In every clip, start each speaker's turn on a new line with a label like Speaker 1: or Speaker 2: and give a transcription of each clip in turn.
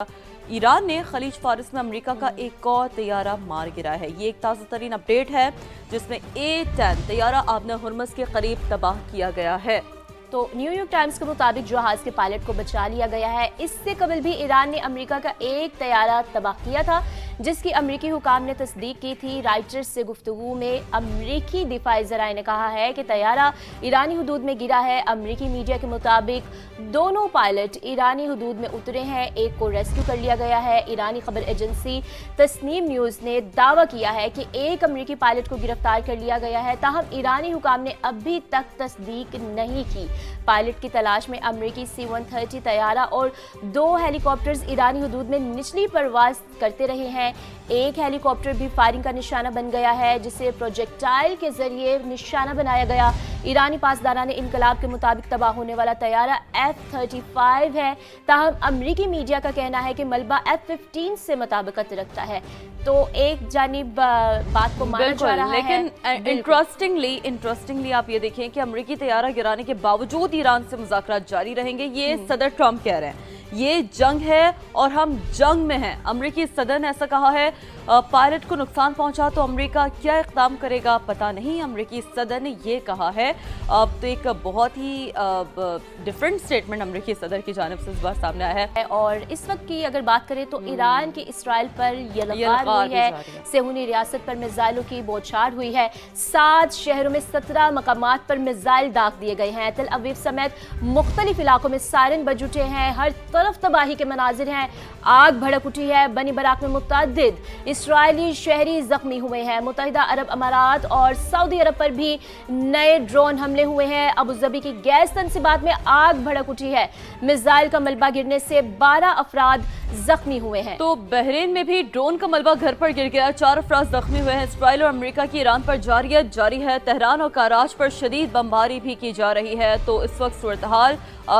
Speaker 1: Iran ने खलीज फारिस में America का एक और तैयारा मार गिराया है। ये एक ताज़ा तरीन अपडेट है जिसमें A-10 तैयारा आबना हुर्मस के करीब तबाह किया गया है।
Speaker 2: तो न्यूयॉर्क टाइम्स के मुताबिक जहाज के पायलट को बचा लिया गया है। इससे कबल भी ईरान ने अमेरिका का एक तैयारा तबाह किया था, जिसकी अमेरिकी हुकाम ने तस्दीक की थी। राइटर्स से गुफ्तगू में अमेरिकी दिफाई ज़राए ने कहा है कि तैयारा ईरानी हुदूद में गिरा है। अमेरिकी मीडिया के मुताबिक दोनों पायलट ईरानी हुदूद में उतरे हैं, एक को रेस्क्यू कर लिया गया है। ईरानी खबर एजेंसी तस्नीम न्यूज़ ने दावा किया है कि एक अमेरिकी पायलट को गिरफ्तार कर लिया गया है, ताहम ईरानी हुकाम ने अभी तक तस्दीक नहीं की। पायलट की तलाश में अमेरिकी C-130 तैयारा और 2 हेलीकॉप्टर्स ईरानी हुदूद में निचली परवाज करते रहे हैं। एक हेलीकॉप्टर भी फायरिंग का निशाना बन गया है, जिसे प्रोजेक्टाइल के जरिए निशाना बनाया गया। ईरानी पासदारान इनकलाब के मुताबिक तबाह होने वाला तैयारा F-35 है, ताहम अमेरिकी मीडिया का कहना है कि मलबा F-15 से मुताबिकत रखता है। तो एक जानिब बात को माना जा रहा है,
Speaker 1: लेकिन इंटरेस्टिंगली आप ये देखें कि अमेरिकी तैयारा गिराने के बावजूद ईरान से मुज़ाकरात जारी रहेंगे। ये सदर ट्रंप कह रहे हैं ये जंग है और हम जंग में हैं। अमेरिकी सदर ने ऐसा कहा है। पायलट को नुकसान पहुंचा तो अमेरिका क्या इक़दाम करेगा पता नहीं। अमेरिकी सदर ने ये कहा है। तो एक बहुत ही डिफरेंट स्टेटमेंट अमेरिकी सदर की जानिब से इस बार सामने आया है।
Speaker 2: और इस वक्त की अगर बात करें तो ईरान की इसराइल पर यलगार हुई है। सेहूनी रियासत पर मिसाइलों की बौछार हुई है। 7 शहरों में 17 मकामात पर मिसाइल दाग दिए गए हैं। तल अवीव समेत मुख्तलिफ इलाकों में सायरन बज उठे हैं। हर तरफ तबाही के मनाजिर हैं। आग भड़क उठी है। बनी बराक में मुतअद्दिद इसराइली शहरी जख्मी हुए हैं। मुत्तहिदा अरब अमारात और सऊदी अरब पर भी नए ड्रोन हमले हुए हैं। अबू धाबी की गैस तनसीबात में आग भड़क उठी है। मिसाइल का मलबा गिरने से 12 अफराद जख्मी हुए हैं।
Speaker 1: तो बहरीन में भी ड्रोन का मलबा घर पर गिर गया, 4 अफराद जख्मी हुए हैं। इसराइल और अमेरिका की ईरान पर जारियत जारी है। तेहरान और कराच पर शदीद बमबारी भी की जा रही है। तो इस वक्त सूरत हाल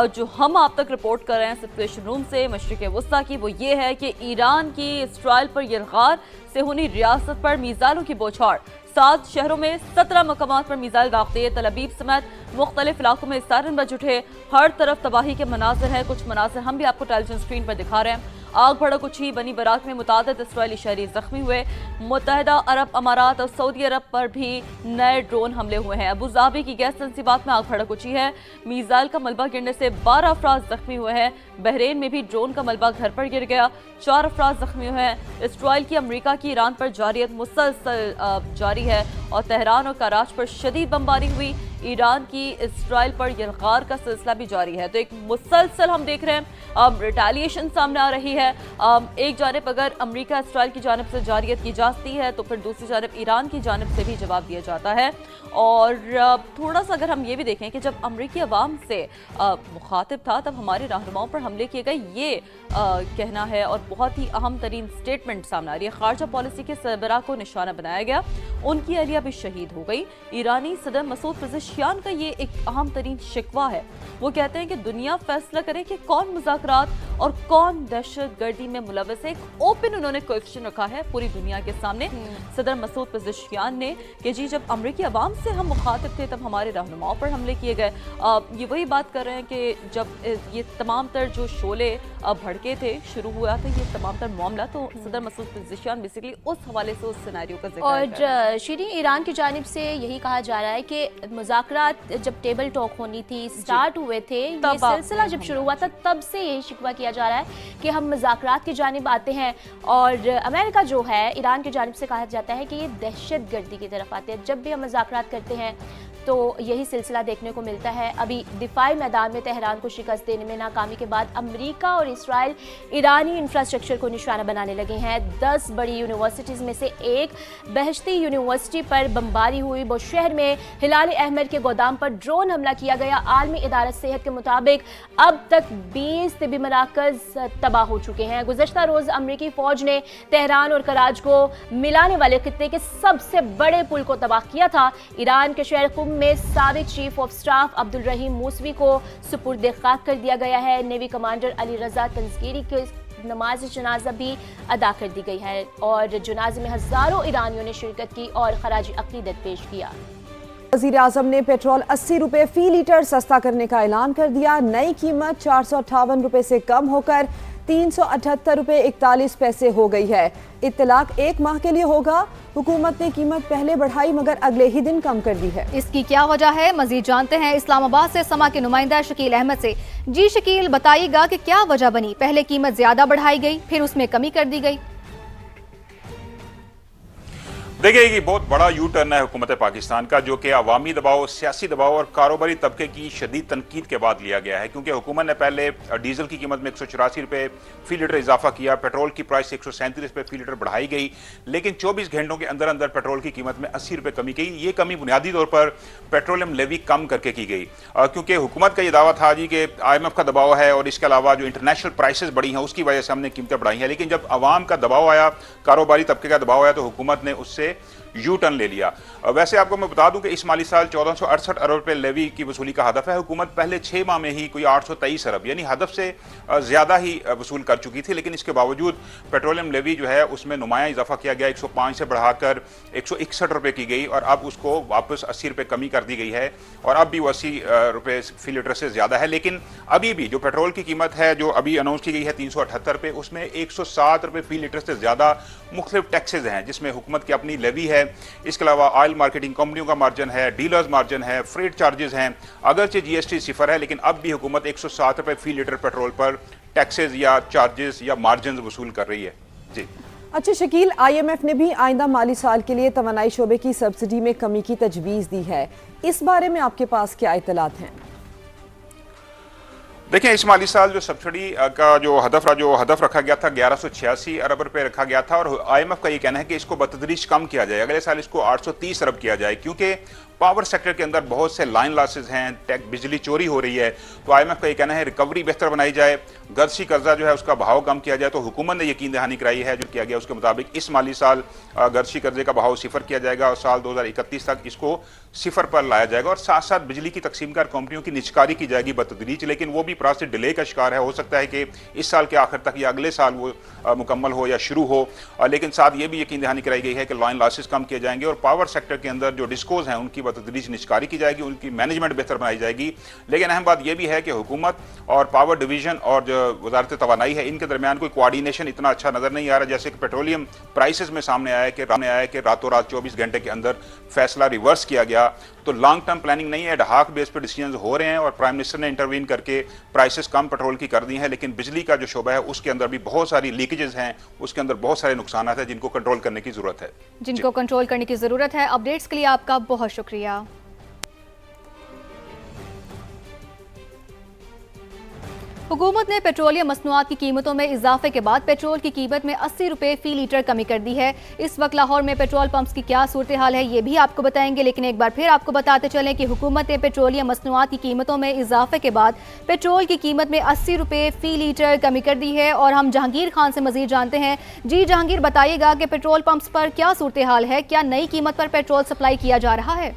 Speaker 1: जो हम आप तक रिपोर्ट कर रहे हैं सिचुएशन रूम से मशरिक़ वस्ता की, वो ये है कि ईरान की इसराइल पर यलगार, सेहूनी रियासत पर मिसाइलों की बौछार, 7 शहरों में 17 मकामात पर मिसाइल दागते, तल अवीव समेत मुख्तलिफ इलाकों में सायरन बज उठे। हर तरफ तबाही के मनाजिर हैं। कुछ मनाजिर हम भी आपको टेलीविजन स्क्रीन पर दिखा रहे हैं। आग भड़क उठी। बनी बराक में मुतादिद इसराइली शहरी जख्मी हुए। मुत्तहिदा अरब अमारात और सऊदी अरब पर भी नए ड्रोन हमले हुए हैं। अबू धाबी की गैस तनसीबात में आग भड़क उठी है। मिसाइल का मलबा गिरने से 12 अफराद जख्मी हुए हैं। बहरीन में भी ड्रोन का मलबा घर पर गिर गया, 4 अफराद जख्मी हुए हैं। इसराइल की अमेरिका की ईरान पर जारियत मुसलसल जारी है और तेहरान और कराच पर शदीद बमबारी हुई। ईरान की इसराइल पर यलगार का सिलसिला भी जारी है। तो एक मुसलसल हम देख रहे हैं रिटेलिएशन सामने आ रही है। एक जानिब अगर अमेरिका इसराइल की जानिब से जारियत की जाती है तो फिर दूसरी जानिब ईरान की जानिब से भी जवाब दिया जाता है। और थोड़ा सा अगर हम ये भी देखें कि जब अमेरिकी अवाम से मुखातिब था तब हमारे रहनुमाओं पर हमले किए गए, ये कहना है और बहुत ही अहम तरीन स्टेटमेंट सामने आ रही है। खारजा पॉलिसी के सरबराह को निशाना बनाया गया, उनकी अहलिया भी शहीद हो गई। ईरानी सदर मसूद पेज़ेश्कियान का ये एक अहम तरीन शिकवा है। वो कहते हैं कि दुनिया फैसला करे कि कौन मुज़ाकरात और कौन दहशत गर्दी में मुलव्वस है। एक ओपन उन्होंने क्वेश्चन रखा है पूरी दुनिया के सामने सदर मसूद पेज़ेश्कियान ने कि जी जब अमेरिकी अवाम से हम मुखातिब थे तब हमारे रहनुमाओं पर हमले किए गए। ये वही बात कर रहे हैं कि जब ये तमाम तर जो शोले भड़के थे, शुरू हुआ था ये तमाम तर मामला, तो सदर मसूद पेज़ेश्कियान बेसिकली उस हवाले से उस सिनेरियो का जिक्र
Speaker 2: और शीरी ईरान की जानिब से यही कहा जा रहा है कि मुज़ाकरात जब टेबल टॉक होनी थी, स्टार्ट हुए थे, ये सिलसिला जब शुरू हुआ था तब से यही शिकवा किया जा रहा है कि हम मुज़ाकरात की जानिब आते हैं। और अमेरिका जो है ईरान की जानिब से कहा जाता है कि ये दहशत गर्दी की तरफ आते हैं। जब भी हम मुज़ाकरात करते हैं तो यही सिलसिला देखने को मिलता है। अभी दिफाई मैदान में तेहरान को शिकस्त देने में नाकामी के बाद अमेरिका और इसराइल ईरानी इंफ्रास्ट्रक्चर को निशाना बनाने लगे हैं। 10 बड़ी यूनिवर्सिटीज़ में से एक बहश्ती यूनिवर्सिटी पर बमबारी हुई। वो शहर में हिलाल अहमद के गोदाम पर ड्रोन हमला किया गया। आलमी इदारा सेहत के मुताबिक अब तक 20 तिबी मराकज़ तबाह हो चुके हैं। गुज़श्ता रोज़ अमेरिकी फ़ौज ने तेहरान और कराच को मिलाने वाले खित्ते के सबसे बड़े पुल को तबाह किया था। ईरान के शहर कुम में साबिक चीफ ऑफ स्टाफ अब्दुल रहीम मूसवी को सुपुर्द खाक कर दिया गया है। नेवी कमांडर अली रजा तंज़कीरी के नमाज जनाजा भी अदा कर दी गई है और जनाजे में हज़ारों ईरानियों ने शिरकत की और खराज अक़ीदत पेश किया।
Speaker 3: वज़ीर आज़म ने पेट्रोल 80 रुपये फ़ी लीटर सस्ता करने का ऐलान कर दिया। नई कीमत 458 रुपये से कम होकर ₹378.41 हो गई है। इत्तलाक 1 माह के लिए होगा। हुकूमत ने कीमत पहले बढ़ाई मगर अगले ही दिन कम कर दी है।
Speaker 4: इसकी क्या वजह है, मजीद जानते हैं इस्लामाबाद से समा के नुमाइंदा शकील अहमद से। जी शकील, बताइएगा कि क्या वजह बनी, पहले कीमत ज्यादा बढ़ाई गई फिर उसमें कमी कर दी गई?
Speaker 5: देखिए, ये बहुत बड़ा यू टर्न है हुकूमत पाकिस्तान का, जो कि अवामी दबाव, सियासी दबाव और कारोबारी तबके की शदीद तनकीद के बाद लिया गया है। क्योंकि हुकूमत ने पहले डीजल की कीमत में ₹184 फी लीटर इजाफा किया, पेट्रोल की प्राइस ₹137 फी लीटर बढ़ाई गई, लेकिन 24 घंटों के अंदर अंदर पेट्रोल की कीमत में ₹80 कमी की। ये कमी बुनियादी तौर पर पेट्रोलियम लेवी कम करके की गई, क्योंकि हुकूमत का ये दावा था जी कि IMF का दबाव है और इसके अलावा जो इंटरनेशनल प्राइसेस बढ़ी हैं उसकी वजह से हमने कीमतें बढ़ाई हैं। लेकिन जब आवाम का दबाव आया, कारोबारी तबके का दबाव आया, तो हुकूमत ने उससे यू टर्न ले लिया। वैसे आपको मैं बता दूं कि इस माली साल 1468 अरब रुपए लेवी की वसूली का हदफ है। हुकूमत पहले 6 माह में ही कोई 823 अरब यानी हदफ से ज्यादा ही वसूल कर चुकी थी, लेकिन इसके बावजूद पेट्रोलियम लेवी जो है उसमें नुमाया इजाफा किया गया, 105 से बढ़ाकर 161 रुपए की गई और अब उसको वापस 80 रुपए कमी कर दी गई है और अब भी वो 80 रुपए फी लीटर से ज्यादा है। लेकिन अभी भी जो पेट्रोल की कीमत है जो अभी अनाउंस की गई है 378 रुपए, उसमें 107 रुपए फी लीटर से ज्यादा मुख्तलिफ टैक्सेज हैं, जिसमें हुकूमत की अपनी लेवी है, इसके अलावा ऑयल मार्केटिंग कंपनियों का मार्जिन है, डीलर्स मार्जिन है, फ्रेट चार्जेस हैं। अगरचे GST सिफर है, लेकिन अब भी हुकूमत 107 रुपए फी लीटर पेट्रोल पर टैक्सेज या चार्जेस या मार्जिन वसूल कर रही है। जी
Speaker 3: अच्छा शकील, IMF ने भी आइंदा माली साल के लिए तवानाई शोबे की सब्सिडी में कमी की तजवीज़ दी है। इस बारे में आपके पास क्या इत्तलात हैं?
Speaker 5: देखिए, इस माली साल जो सब्सिडी का जो हदफ रखा गया था 1186 अरब रुपए रखा गया था और IMF का ये कहना है कि इसको बतदरीज कम किया जाए, अगले साल इसको 830 अरब किया जाए, क्योंकि पावर सेक्टर के अंदर बहुत से लाइन लॉसेज हैं, बिजली चोरी हो रही है। तो IMF का ये कहना है रिकवरी बेहतर बनाई जाए, गर्जी कर्जा जो है उसका भाव कम किया जाए। तो हुकूमत ने यकीन दहानी कराई है, जो किया गया उसके मुताबिक इस माली साल गर्जी कर्जे का भाव सिफर किया जाएगा और साल 2031 तक इसको सिफर पर लाया जाएगा और साथ साथ बिजली की तकसीमकार कंपनियों की निचकारी की जाएगी बतदरीज, लेकिन वो भी प्रोसेस डिले का शिकार है। हो सकता है कि इस साल के आखिर तक या अगले साल वो मुकम्मल हो या शुरू हो, लेकिन साथ ये भी यकीन दहानी कराई गई है कि लाइन लॉसेज कम किए जाएंगे और पावर सेक्टर के अंदर जो डिस्कोज हैं उनकी बतदरीज निचकारी की जाएगी, उनकी मैनेजमेंट बेहतर बनाई जाएगी। लेकिन अहम बात यह भी है कि हुकूमत और पावर डिवीजन और जो वजारत तवानाई है इनके दरमियान कोई कोऑर्डिनेशन इतना अच्छा नजर नहीं आ रहा, जैसे कि पेट्रोलियम प्राइसेस में सामने आया कि रातों रात 24 घंटे के अंदर फैसला रिवर्स किया गया। तो लॉन्ग टर्म प्लानिंग नहीं है, एडहॉक बेस पर डिसीजन हो रहे हैं और प्राइम मिनिस्टर ने इंटरवीन करके प्राइसेस कम पेट्रोल की कर दी हैं, लेकिन बिजली का जो शोबा है उसके अंदर भी बहुत सारी लीकेजेस हैं, उसके अंदर बहुत सारे नुकसान हैं जिनको कंट्रोल करने की जरूरत है।
Speaker 4: जिनको कंट्रोल करने की जरूरत है। अपडेट्स के लिए आपका बहुत शुक्रिया। हुकूमत ने पेट्रोलियम मसनूआत की कीमतों में इजाफे के बाद पेट्रोल की कीमत में 80 रुपए फी लीटर कमी कर दी है। इस वक्त लाहौर में पेट्रोल पंप्स की क्या सूरत हाल है ये भी आपको बताएंगे, लेकिन एक बार फिर आपको बताते चलें कि हुकूमत ने पेट्रोलियम मसनूआत की कीमतों में इजाफे के बाद पेट्रोल की कीमत में 80 रुपए फी लीटर कमी कर दी है। और हम जहांगीर खान से मजीद जानते हैं। जी जहांगीर, बताइएगा कि पेट्रोल पंप्स पर क्या सूरत हाल है, क्या नई कीमत पर पेट्रोल सप्लाई किया जा रहा है?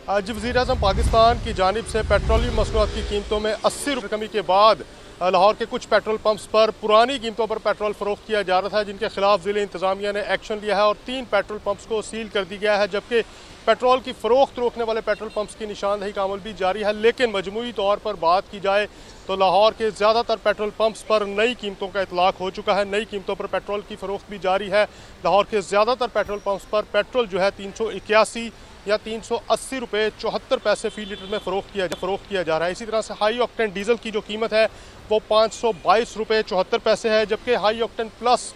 Speaker 6: आज वज़ीर-ए-आज़म पाकिस्तान की जानिब से पेट्रोलियम मसनूआत की कीमतों में 80 रुपये कमी के बाद लाहौर के कुछ पेट्रोल पंप्स पर पुरानी कीमतों पर पेट्रोल फरोख्त किया जा रहा था, जिनके खिलाफ ज़िले इंतज़ामिया ने एक्शन लिया है और 3 पेट्रोल पंप्स को सील कर दी गया है, जबकि पेट्रोल की फ़रोख्त रोकने वाले पेट्रोल पंप्स की निशानदही का अमल भी जारी है। लेकिन मजमूई तौर पर बात की जाए तो लाहौर के ज़्यादातर पेट्रोल पंप्स पर नई कीमतों का इतलाक हो चुका है, नई कीमतों पर पेट्रोल की फ़रोख्त भी जारी है। लाहौर के ज़्यादातर पेट्रोल पंप्स पर पेट्रोल जो है 381 या 380 रुपये 74 पैसे फी लीटर में फ़रोख्त किया जा रहा है। इसी तरह से हाई ऑक्टेन डीजल की जो कीमत है वो 522 रुपये 74 पैसे है, जबकि हाई ऑक्टेन प्लस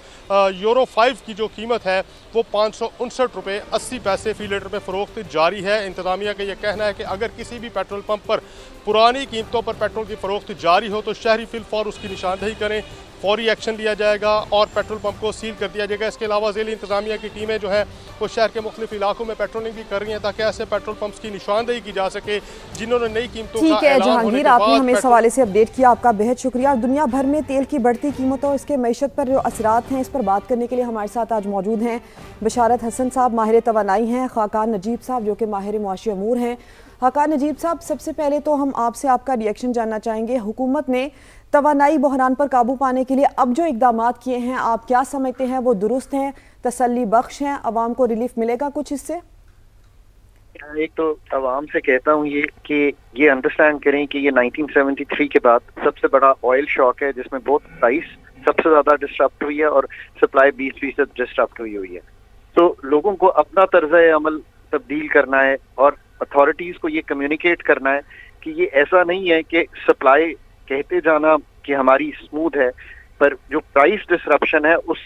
Speaker 6: यूरो 5 की जो कीमत है वो 559 रुपये 80 पैसे फी लीटर में फ़रोख्त जारी है। इंतज़ामिया का यह कहना है कि अगर किसी भी पेट्रोल पंप पर पुरानी कीमतों पर पेट्रोल की फ़रोख्त जारी हो तो शहरी फिलफौर उसकी निशानदही करें, फौरी एक्शन लिया जाएगा और पेट्रोल पंप को सील कर दिया जाएगा। इसके अलावा ज़िले इंतज़ामिया की टीमें जो है वो शहर के मुख्तलिफ इलाकों में पेट्रोलिंग भी कर रही हैं ताकि ऐसे पेट्रोल पंप्स की निशानदही की जा सके जिन्होंने नई कीमतों
Speaker 3: ठीक है जहांगीर, आपने हमें इस हवाले से अपडेट किया, आपका बेहद शुक्रिया। दुनिया भर में तेल की बढ़ती कीमतों और इसके मैशत पर जो असरात हैं इस पर बात करने के लिए हमारे साथ आज मौजूद हैं बशारत हसन साहब, माहिर तवानाई हैं, खाकान नजीब साहब जो कि माहिर मुआशी अमूर हैं। खाकान नजीब साहब, सबसे पहले तो हम आपसे आपका रिएक्शन जानना चाहेंगे। हुकूमत ने तवानाई बहरान पर काबू पाने के लिए अब जो इकदामात किए हैं आप क्या समझते हैं वो दुरुस्त हैं, तसल्ली बख्श हैं, आवाम को रिलीफ मिलेगा कुछ इससे?
Speaker 7: ایک تو عوام سے کہتا ہوں یہ کہ یہ انڈرسٹینڈ کریں کہ یہ 1973 کے بعد سب سے بڑا آئل شاک ہے جس میں بہت پرائس سب سے زیادہ ڈسٹرپٹ ہوئی ہے اور سپلائی 20% ڈسٹرپٹ ہوئی ہے. تو لوگوں کو اپنا طرز عمل تبدیل کرنا ہے اور اتھارٹیز کو یہ کمیونیکیٹ کرنا ہے کہ یہ ایسا نہیں ہے کہ سپلائی کہتے جانا کہ ہماری اسموتھ ہے پر جو پرائس ڈسرپشن ہے اس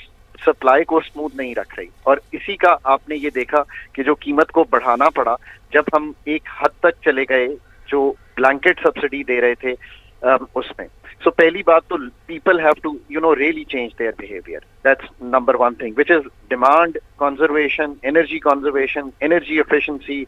Speaker 7: سپلائی کو اسموتھ نہیں رکھ رہی. اور اسی کا آپ نے یہ دیکھا کہ جو قیمت کو بڑھانا پڑا جب ہم ایک حد تک چلے گئے جو بلینکٹ سبسڈی دے رہے تھے اس میں. سو پہلی بات تو people have to really change their behaviour. That's number one thing which is demand conservation, energy conservation, energy efficiency,